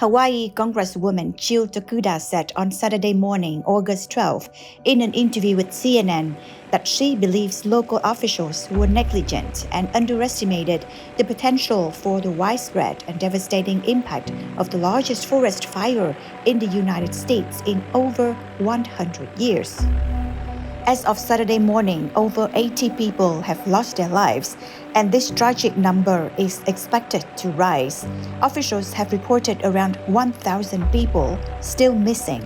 Hawaii Congresswoman Jill Tokuda said on Saturday morning, August 12, in an interview with CNN, that she believes local officials were negligent and underestimated the potential for the widespread and devastating impact of the largest forest fire in the United States in over 100 years. As of Saturday morning, over 80 people have lost their lives, and this tragic number is expected to rise. Officials have reported around 1,000 people still missing.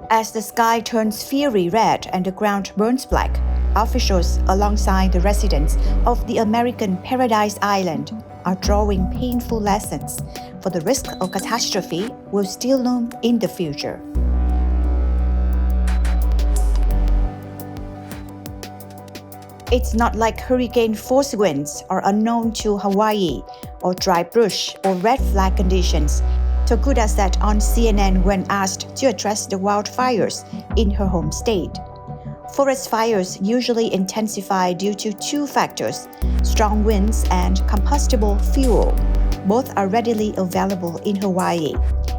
As the sky turns fiery red and the ground burns black, officials alongside the residents of the American Paradise Island are drawing painful lessons, for the risk of catastrophe will still loom in the future. It's not like hurricane force winds are unknown to Hawaii, or dry brush or red flag conditions, Tokuda said on CNN when asked to address the wildfires in her home state. Forest fires usually intensify due to two factors: strong winds and combustible fuel. Both are readily available in Hawaii.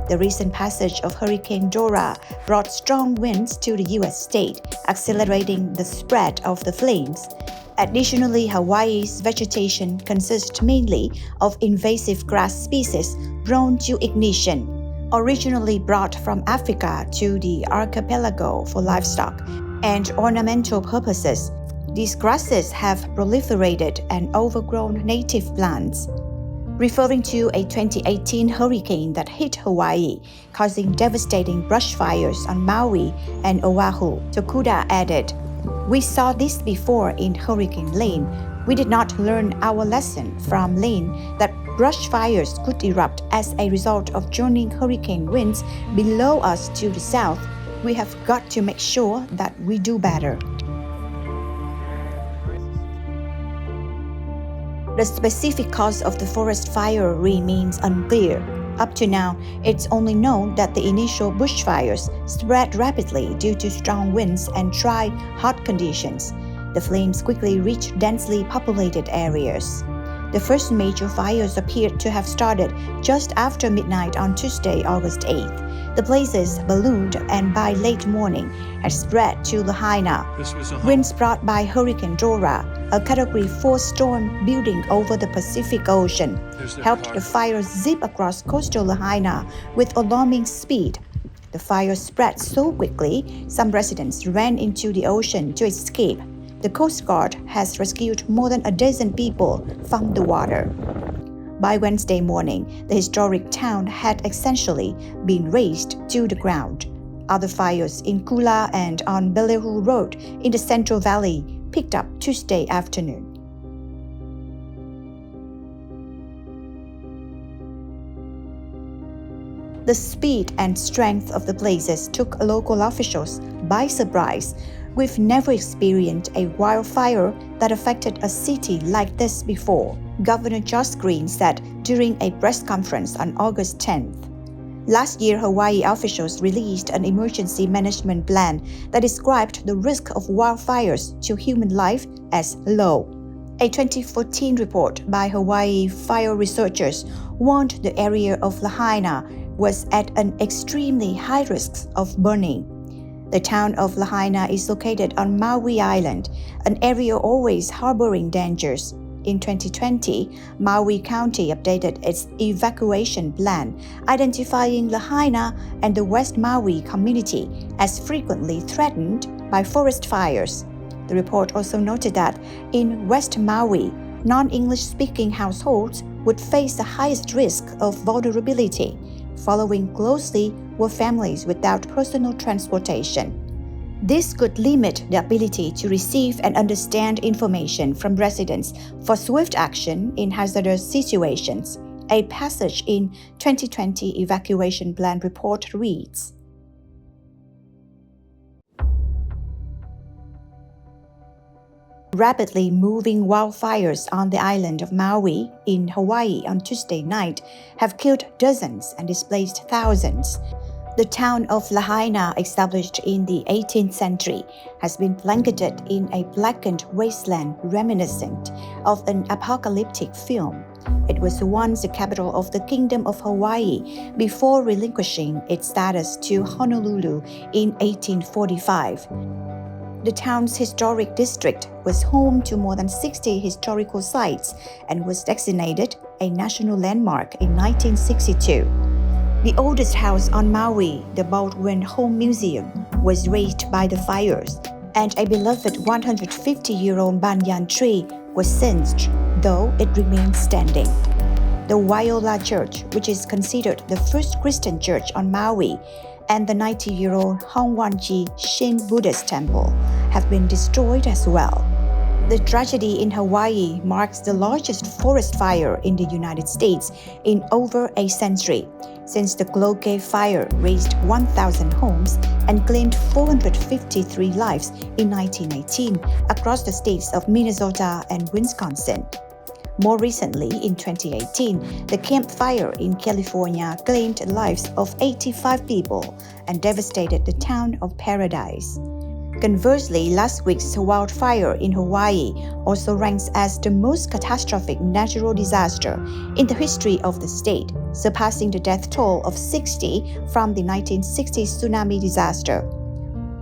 The recent passage of Hurricane Dora brought strong winds to the U.S. state, accelerating the spread of the flames. Additionally, Hawaii's vegetation consists mainly of invasive grass species prone to ignition. Originally brought from Africa to the archipelago for livestock and ornamental purposes, these grasses have proliferated and overgrown native plants. Referring to a 2018 hurricane that hit Hawaii, causing devastating brush fires on Maui and Oahu, Tokuda added, "We saw this before in Hurricane Lane. We did not learn our lesson from Lane that brush fires could erupt as a result of joining hurricane winds below us to the south. We have got to make sure that we do better." The specific cause of the forest fire remains unclear. Up to now, it's only known that the initial bushfires spread rapidly due to strong winds and dry, hot conditions. The flames quickly reached densely populated areas. The first major fires appeared to have started just after midnight on Tuesday, August 8th. The blazes ballooned and by late morning had spread to Lahaina. Winds brought by Hurricane Dora, a Category 4 storm building over the Pacific Ocean, helped the fire zip across coastal Lahaina with alarming speed. The fire spread so quickly, some residents ran into the ocean to escape. The Coast Guard has rescued more than a dozen people from the water. By Wednesday morning, the historic town had essentially been razed to the ground. Other fires in Kula and on Belehu Road in the Central Valley picked up Tuesday afternoon. The speed and strength of the blazes took local officials by surprise. "We've never experienced a wildfire that affected a city like this before," Governor Josh Green said during a press conference on August 10th. Last year, Hawaii officials released an emergency management plan that described the risk of wildfires to human life as low. A 2014 report by Hawaii fire researchers warned the area of Lahaina was at an extremely high risk of burning. The town of Lahaina is located on Maui Island, an area always harboring dangers. In 2020, Maui County updated its evacuation plan, identifying Lahaina and the West Maui community as frequently threatened by forest fires. The report also noted that in West Maui, non-English-speaking households would face the highest risk of vulnerability. Following closely were families without personal transportation. This could limit the ability to receive and understand information from residents for swift action in hazardous situations. A passage in 2020 evacuation plan report reads, "Rapidly moving wildfires on the island of Maui in Hawaii on Tuesday night have killed dozens and displaced thousands. The town of Lahaina, established in the 18th century, has been blanketed in a blackened wasteland reminiscent of an apocalyptic film. It was once the capital of the Kingdom of Hawaii before relinquishing its status to Honolulu in 1845. The town's historic district was home to more than 60 historical sites and was designated a national landmark in 1962. The oldest house on Maui, the Baldwin Home Museum, was razed by the fires, and a beloved 150-year-old banyan tree was singed, though it remains standing. The Waiola'a Church, which is considered the first Christian church on Maui, and the 90-year-old Hongwanji Shin Buddhist temple have been destroyed as well. The tragedy in Hawaii marks the largest forest fire in the United States in over a century, since the Globe fire razed 1,000 homes and claimed 453 lives in 1918 across the states of Minnesota and Wisconsin. More recently, in 2018, the Camp Fire in California claimed the lives of 85 people and devastated the town of Paradise. Conversely, last week's wildfire in Hawaii also ranks as the most catastrophic natural disaster in the history of the state, surpassing the death toll of 60 from the 1960 tsunami disaster.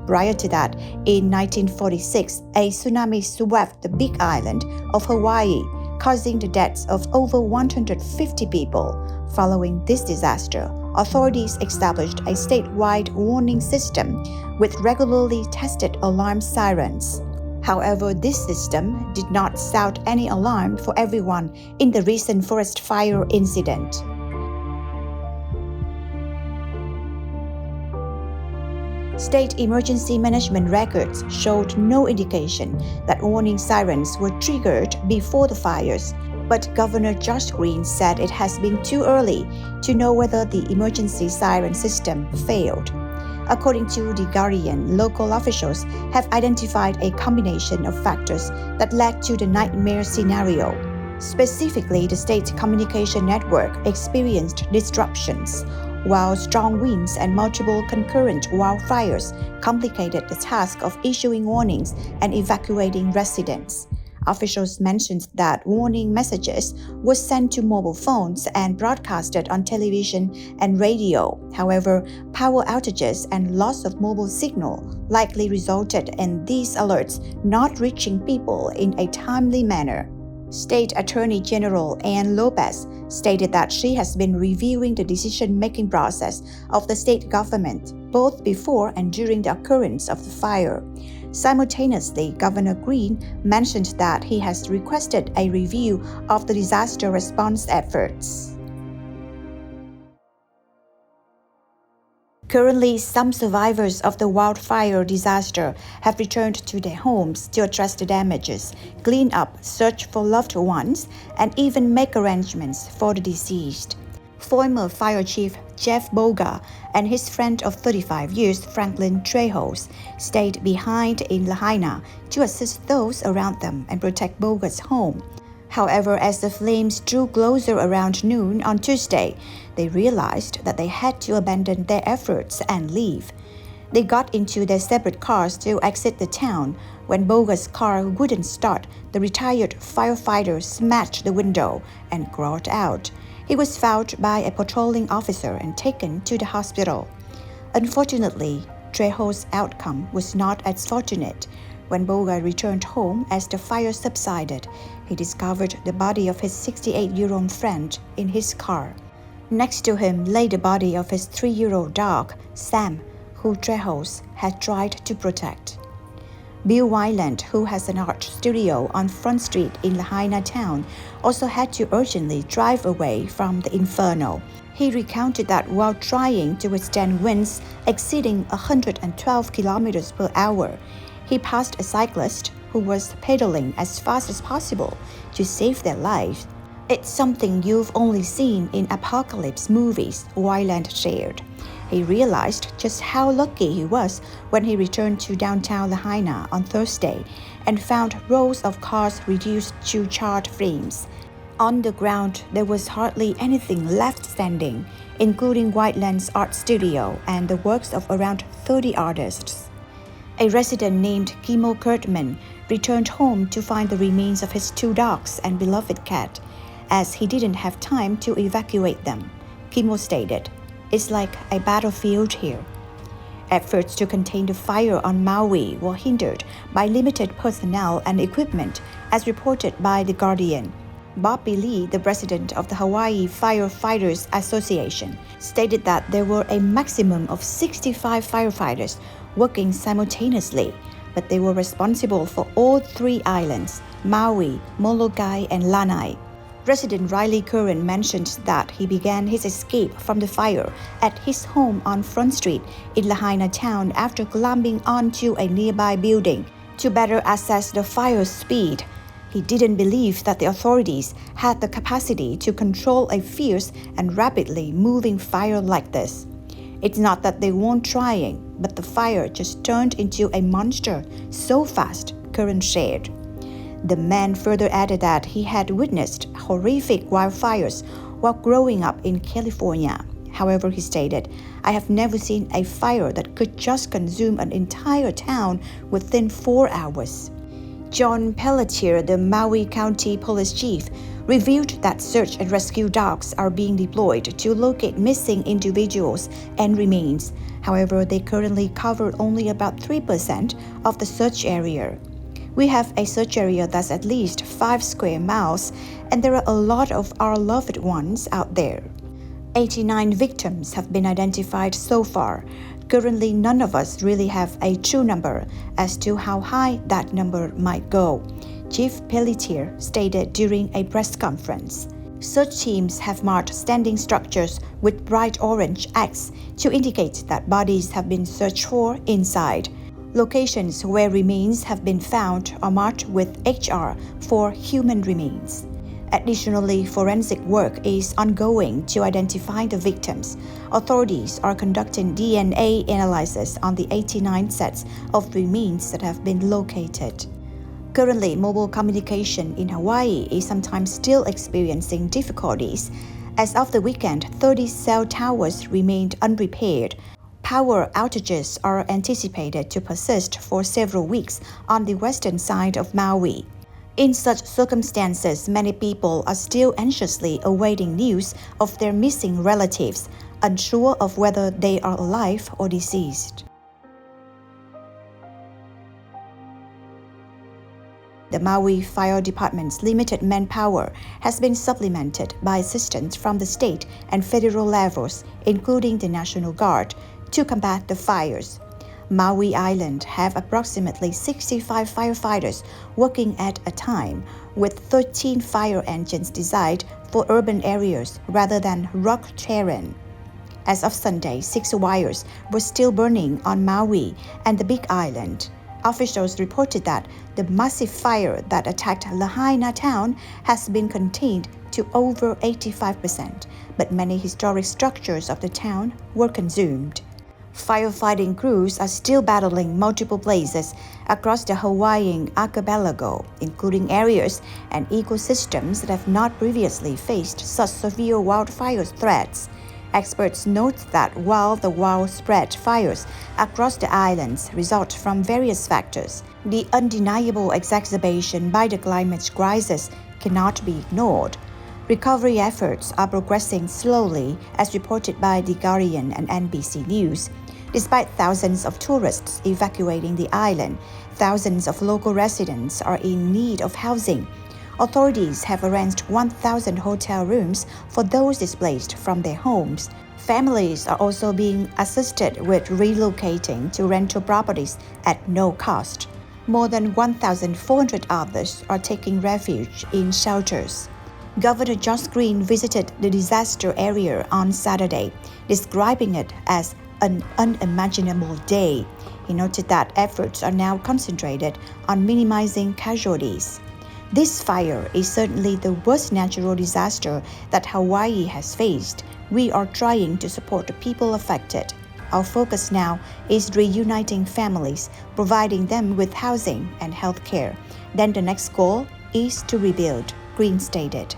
Prior to that, in 1946, a tsunami swept the Big Island of Hawaii, causing the deaths of over 150 people. Following this disaster, authorities established a statewide warning system with regularly tested alarm sirens. However, this system did not sound any alarm for everyone in the recent forest fire incident. State emergency management records showed no indication that warning sirens were triggered before the fires, but Governor Josh Green said it has been too early to know whether the emergency siren system failed. According to The Guardian, local officials have identified a combination of factors that led to the nightmare scenario. Specifically, the state communication network experienced disruptions, while strong winds and multiple concurrent wildfires complicated the task of issuing warnings and evacuating residents. Officials mentioned that warning messages were sent to mobile phones and broadcasted on television and radio. However, power outages and loss of mobile signal likely resulted in these alerts not reaching people in a timely manner. State Attorney General Ann Lopez stated that she has been reviewing the decision-making process of the state government, both before and during the occurrence of the fire. Simultaneously, Governor Green mentioned that he has requested a review of the disaster response efforts. Currently, some survivors of the wildfire disaster have returned to their homes to address the damages, clean up, search for loved ones, and even make arrangements for the deceased. Former Fire Chief Jeff Boga and his friend of 35 years, Franklin Trejos, stayed behind in Lahaina to assist those around them and protect Boga's home. However, as the flames drew closer around noon on Tuesday, they realized that they had to abandon their efforts and leave. They got into their separate cars to exit the town. When Boga's car wouldn't start, the retired firefighter smashed the window and crawled out. He was found by a patrolling officer and taken to the hospital. Unfortunately, Trejo's outcome was not as fortunate. When Boga returned home as the fire subsided, he discovered the body of his 68-year-old friend in his car. Next to him lay the body of his 3-year-old dog, Sam, who Trejos had tried to protect. Bill Wyland, who has an art studio on Front Street in Lahaina town, also had to urgently drive away from the inferno. He recounted that while trying to withstand winds exceeding 112 kilometers per hour, he passed a cyclist who was pedaling as fast as possible to save their lives. It's something you've only seen in apocalypse movies, Wyland shared. He realized just how lucky he was when he returned to downtown Lahaina on Thursday and found rows of cars reduced to charred flames. On the ground, there was hardly anything left standing, including Wyland's art studio and the works of around 30 artists. A resident named Kimo Kurtman returned home to find the remains of his 2 dogs and beloved cat. as he didn't have time to evacuate them. Kimo stated, "It's like a battlefield here." Efforts to contain the fire on Maui were hindered by limited personnel and equipment, as reported by The Guardian. Bobby Lee, the president of the Hawaii Firefighters Association, stated that there were a maximum of 65 firefighters working simultaneously, but they were responsible for all 3 islands, Maui, Molokai, and Lanai. Resident Riley Curran mentioned that he began his escape from the fire at his home on Front Street in Lahaina town after climbing onto a nearby building to better assess the fire's speed. He didn't believe that the authorities had the capacity to control a fierce and rapidly moving fire like this. It's not that they weren't trying, but the fire just turned into a monster so fast, Curran shared. The man further added that he had witnessed horrific wildfires while growing up in California. However, he stated, "I have never seen a fire that could just consume an entire town within 4 hours." John Pelletier, the Maui County Police Chief, revealed that search and rescue dogs are being deployed to locate missing individuals and remains. However, they currently cover only about 3% of the search area. "We have a search area that's at least 5 square miles, and there are a lot of our loved ones out there." 89 victims have been identified so far. Currently, none of us really have a true number as to how high that number might go, Chief Pelletier stated during a press conference. Search teams have marked standing structures with bright orange X to indicate that bodies have been searched for inside. Locations where remains have been found are marked with HR for human remains. Additionally, forensic work is ongoing to identify the victims. Authorities are conducting DNA analysis on the 89 sets of remains that have been located. Currently, mobile communication in Hawaii is sometimes still experiencing difficulties. As of the weekend, 30 cell towers remained unrepaired. Power outages are anticipated to persist for several weeks on the western side of Maui. In such circumstances, many people are still anxiously awaiting news of their missing relatives, unsure of whether they are alive or deceased. The Maui Fire Department's limited manpower has been supplemented by assistance from the state and federal levels, including the National Guard, to combat the fires. Maui Island have approximately 65 firefighters working at a time, with 13 fire engines designed for urban areas rather than rock terrain. As of Sunday, 6 wires were still burning on Maui and the Big Island. Officials reported that the massive fire that attacked Lahaina town has been contained to over 85%, but many historic structures of the town were consumed. Firefighting crews are still battling multiple places across the Hawaiian archipelago, including areas and ecosystems that have not previously faced such severe wildfire threats. Experts note that while the widespread fires across the islands result from various factors, the undeniable exacerbation by the climate crisis cannot be ignored. Recovery efforts are progressing slowly, as reported by The Guardian and NBC News. Despite thousands of tourists evacuating the island, thousands of local residents are in need of housing. Authorities have arranged 1,000 hotel rooms for those displaced from their homes. Families are also being assisted with relocating to rental properties at no cost. More than 1,400 others are taking refuge in shelters. Governor Josh Green visited the disaster area on Saturday, describing it as an unimaginable day. He noted that efforts are now concentrated on minimizing casualties. This fire is certainly the worst natural disaster that Hawaii has faced. We are trying to support the people affected. Our focus now is reuniting families, providing them with housing and health care. Then the next goal is to rebuild, Green stated.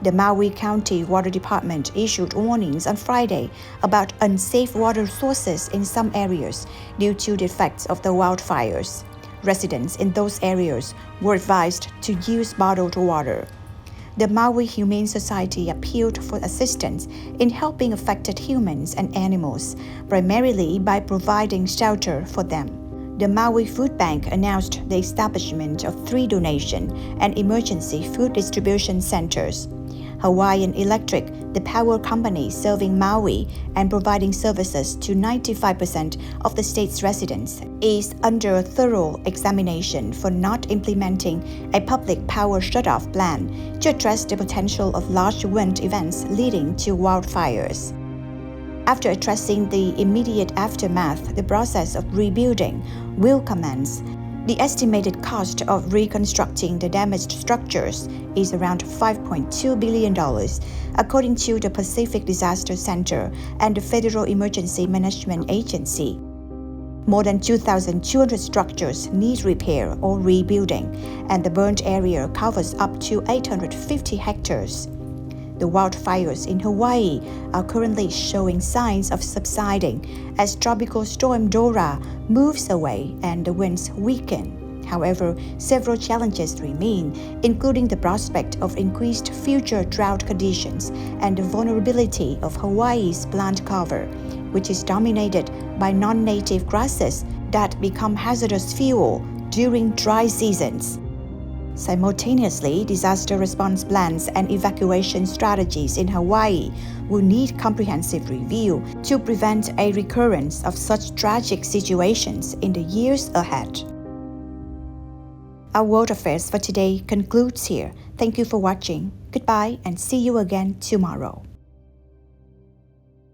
The Maui County Water Department issued warnings on Friday about unsafe water sources in some areas due to the effects of the wildfires. Residents in those areas were advised to use bottled water. the Maui Humane Society appealed for assistance in helping affected humans and animals, primarily by providing shelter for them. The Maui Food Bank announced the establishment of 3 donation and emergency food distribution centers. Hawaiian Electric, the power company serving Maui and providing services to 95% of the state's residents, is under a thorough examination for not implementing a public power shutoff plan to address the potential of large wind events leading to wildfires. After addressing the immediate aftermath, the process of rebuilding will commence. The estimated cost of reconstructing the damaged structures is around $5.2 billion, according to the Pacific Disaster Center and the Federal Emergency Management Agency. More than 2,200 structures need repair or rebuilding, and the burned area covers up to 850 hectares. The wildfires in Hawaii are currently showing signs of subsiding as Tropical Storm Dora moves away and the winds weaken. However, several challenges remain, including the prospect of increased future drought conditions and the vulnerability of Hawaii's plant cover, which is dominated by non-native grasses that become hazardous fuel during dry seasons. Simultaneously, disaster response plans and evacuation strategies in Hawaii will need comprehensive review to prevent a recurrence of such tragic situations in the years ahead. Our World Affairs for today concludes here. Thank you for watching. Goodbye and see you again tomorrow.